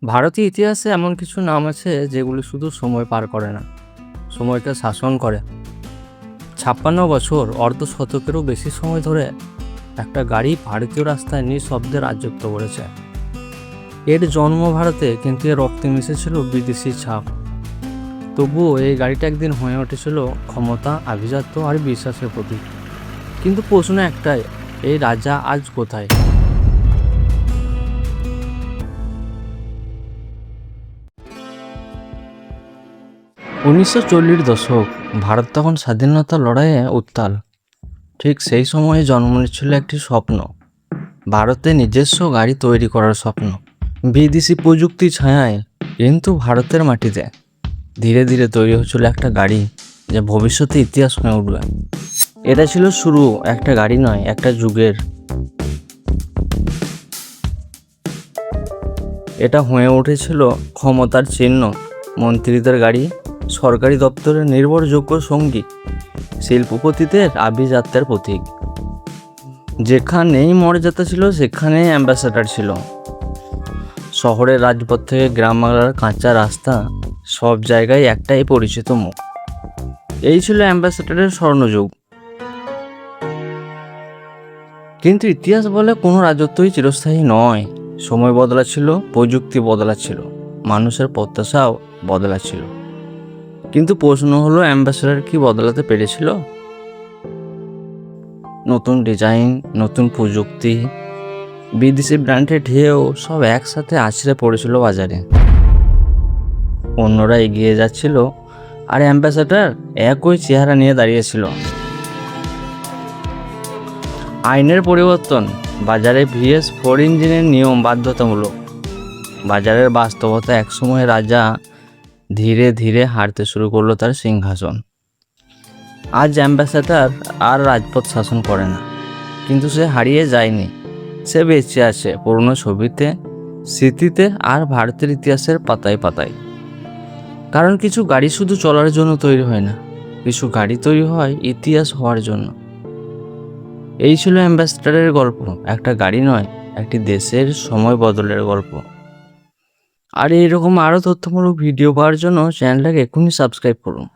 ভারতীয় ইতিহাসে এমন কিছু নাম আছে যেগুলো শুধু সময় পার করে না, সময়কে শাসন করে। 56 বছর, অর্ধ শতকেরও বেশি সময় ধরে একটা গাড়ি ভারতীয় রাস্তায় নিঃশব্দে রাজত্ব করেছে। এর জন্ম ভারতে, কিন্তু এর রক্তে মিশেছিল বিদেশি ছাপ। তবুও এই গাড়িটা একদিন হয়ে উঠেছিল ক্ষমতা, আভিজাত্য আর বিশ্বাসের প্রতীক। কিন্তু প্রশ্ন একটাই, এই রাজা আজ কোথায়? 1940 দশক, ভারত তখন স্বাধীনতার লড়াইয়ে উত্তাল। ঠিক সেই সময়ে জন্ম নিচ্ছিল একটি স্বপ্ন, ভারতে নিজস্ব গাড়ি তৈরি করার স্বপ্ন। বিদেশি প্রযুক্তি ছায়ায়, কিন্তু ভারতের মাটিতে ধীরে ধীরে তৈরি হচ্ছিল একটা গাড়ি যা ভবিষ্যতে ইতিহাস হয়ে উঠবে। এটা ছিল শুরু একটা গাড়ি নয়, একটা যুগের। এটা হয়ে উঠেছিল ক্ষমতার চিহ্ন, মন্ত্রীদের গাড়ি, সরকারি দপ্তরের নির্ভরযোগ্য সঙ্গী, শিল্পপতিদের আভিজাত্যের প্রতীক। যেখানেই মর্যাদা ছিল সেখানেই অ্যাম্বাসেডার ছিল। শহরের রাজপথ থেকে গ্রাম বাংলার কাঁচা রাস্তা, সব জায়গায় একটাই পরিচিত মুখ। এই ছিল অ্যাম্বাসেডারের স্বর্ণযুগ। কিন্তু ইতিহাস বলে কোনো রাজত্বই চিরস্থায়ী নয়। সময় বদলাচ্ছিল, প্রযুক্তি বদলাচ্ছিল, মানুষের প্রত্যাশাও বদলাচ্ছিল। কিন্তু প্রশ্ন হলো, অ্যাম্বাসেডার কি বদলাতে পেরেছিল? নতুন ডিজাইন, নতুন প্রযুক্তি, বিদেশি ব্র্যান্ডের ঢেউ সব একসাথে আছড়ে পড়েছিল বাজারে। অন্যরা এগিয়ে যাচ্ছিল, আর অ্যাম্বাসেডার একই চেহারা নিয়ে দাঁড়িয়েছিল। আইনের পরিবর্তন, বাজারে VS4 ইঞ্জিনের নিয়ম বাধ্যতামূলক। বাজারের বাস্তবতা, একসময় রাজা ধীরে ধীরে হারতে শুরু করলো তার সিংহাসন। আজ অ্যাম্বাসেডার আর রাজপথ শাসন করে না, কিন্তু সে হারিয়ে যায়নি। সে বেঁচে আছে পুরনো ছবিতে, স্মৃতিতে আর ভারতের ইতিহাসের পাতায় পাতায়। কারণ কিছু গাড়ি শুধু চলার জন্য তৈরি হয় না, কিছু গাড়ি তৈরি হয় ইতিহাস হওয়ার জন্য। এই ছিল অ্যাম্বাসেডারের গল্প, একটা গাড়ি নয়, একটি দেশের সময় বদলের গল্প। আর এইরকম আরও তথ্যমূলক ভিডিও পাওয়ার জন্য চ্যানেলটাকে এক্ষুনি সাবস্ক্রাইব করুন।